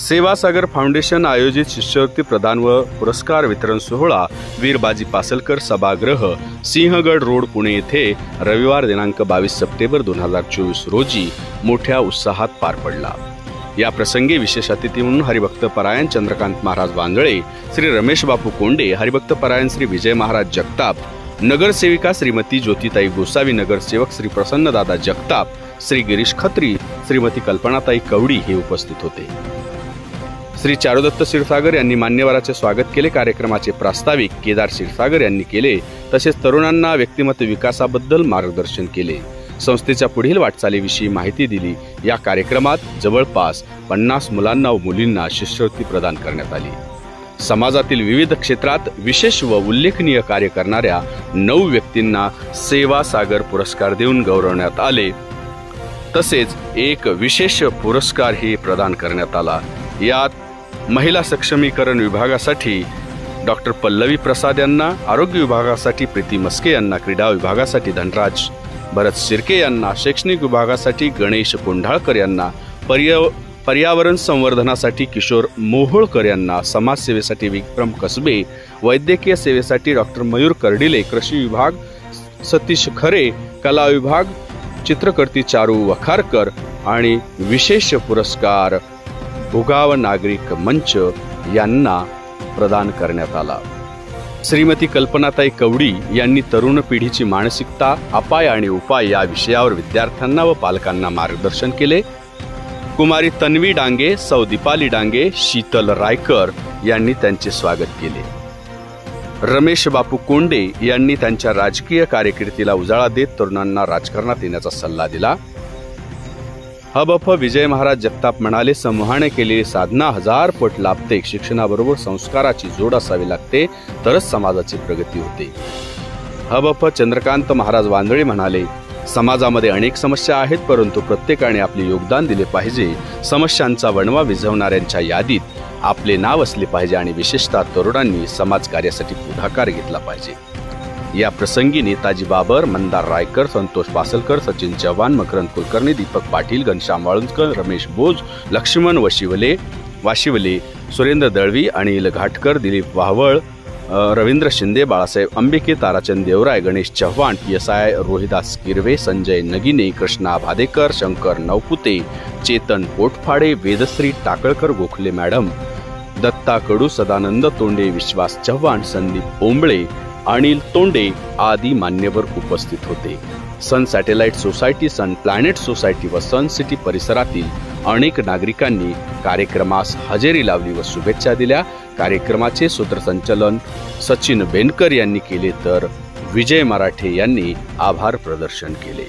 सेवासागर foundation आयोजित शिष्यवृत्ती प्रदान व पुरस्कार वितरण सोहळा वीर बाजी पासलकर सभागृह सिंहगड रोड पुणे येथे रविवार दिनांक 22 सप्टेंबर 2024 रोजी मोठ्या उत्साहात पार पडला। या प्रसंगी विशेष अतिथी म्हणून हरिभक्त परायण चंद्रकांत महाराज वांजळे, श्री रमेश बापू कोंडे, हरिभक्त परायण श्री विजय महाराज जगताप, नगरसेविका श्रीमती ज्योतिताई गोसावी, नगरसेवक श्री प्रसन्नदादा जगताप, श्री गिरीश खत्री, श्रीमती कल्पनाताई कवडी हे उपस्थित होते। श्री चारुदत्त क्षीरसागर यांनी मान्यवराचे स्वागत केले। कार्यक्रमाचे प्रास्ताविक केदार क्षीरसागर यांनी केले। तसेच तरुणांना व्यक्तिमत्व विकासाबद्दल मार्गदर्शन केले। संस्थेच्या पुढील वाटचालीविषयी माहिती दिली। या कार्यक्रमात जवळपास 50 मुलांना व मुलींना शिष्यवृत्ती प्रदान करण्यात आली। समाजातील विविध क्षेत्रात विशेष व उल्लेखनीय कार्य करणाऱ्या 9 व्यक्तींना सेवा सागर पुरस्कार देऊन गौरवण्यात आले। तसेच एक विशेष पुरस्कारही प्रदान करण्यात आला। यात महिला सक्षमीकरण विभागासाठी डॉक्टर पल्लवी प्रसाद यांना, आरोग्य विभागासाठी प्रीती मस्के यांना, क्रीडा विभागासाठी धनराज भरत शिर्के यांना, शैक्षणिक विभागासाठी गणेश कोंढाळकर यांना, पर्यावरण संवर्धनासाठी किशोर मोहोळकर यांना, समाजसेवेसाठी विक्रम कसबे, वैद्यकीय सेवेसाठी डॉक्टर मयूर कर्डिले, कृषी विभाग सतीश खरे, कला विभाग चित्रकर्ती चारू वखारकर आणि विशेष पुरस्कार भुगाव नागरिक मंच यांना प्रदान करण्यात आला। श्रीमती कल्पनाताई कवडी यांनी तरुण पिढीची मानसिकता, अपाय आणि उपाय या विषयावर विद्यार्थ्यांना व पालकांना मार्गदर्शन केले। कुमारी तन्वी डांगे, सौ दीपाली डांगे, शीतल रायकर यांनी त्यांचे स्वागत केले। रमेश बापू कोंडे यांनी त्यांच्या राजकीय कारकिर्दीला उजाळा देत तरुणांना राजकारणात येण्याचा सल्ला दिला। हबफ विजय महाराज जगताप म्हणाले, समूहाने केलेली साधना 1000 पट लाभते। शिक्षणाबरोबर संस्काराची जोड असावी लागते, तरच समाजाची प्रगती होते। हबफ चंद्रकांत महाराज वांजळे म्हणाले, समाजामध्ये अनेक समस्या आहेत, परंतु प्रत्येकाने आपले योगदान दिले पाहिजे। समस्यांचा वणवा विझवणाऱ्यांच्या यादीत आपले नाव असले पाहिजे आणि विशेषतः तरुणांनी समाजकार्यासाठी पुढाकार घेतला पाहिजे। या प्रसंगी नेताजी बाबर, मंदार रायकर, संतोष पासलकर, सचिन चव्हाण, मकरंद कुलकर्णी, दीपक पाटील, घनश्याम वाळुंजकर, रमेश बोज, लक्ष्मण वाशिवले, सुरेंद्र दळवी, अनिल घाटकर, दिलीप वाहवळ, रवींद्र शिंदे, बाळासाहेब अंबिके, ताराचंद देवराय, गणेश चव्हाण, PSI रोहिदास किरवे, संजय नगिने, कृष्णा भादेकर, शंकर नवपुते, चेतन पोटफाडे, वेदश्री टाकळकर, गोखले मॅडम, दत्ता कडू, सदानंद तोंडे, विश्वास चव्हाण, संदीप ओंबळे, अनिल तोंडे आदी मान्यवर उपस्थित होते। सन सॅटेलाइट सोसायटी, सन प्लॅनेट सोसायटी व सन सिटी परिसरातील अनेक नागरिकांनी कार्यक्रमास हजेरी लावली व शुभेच्छा दिल्या। कार्यक्रमाचे सूत्रसंचालन सचिन बेनकर यांनी केले, तर विजय मराठे यांनी आभार प्रदर्शन केले।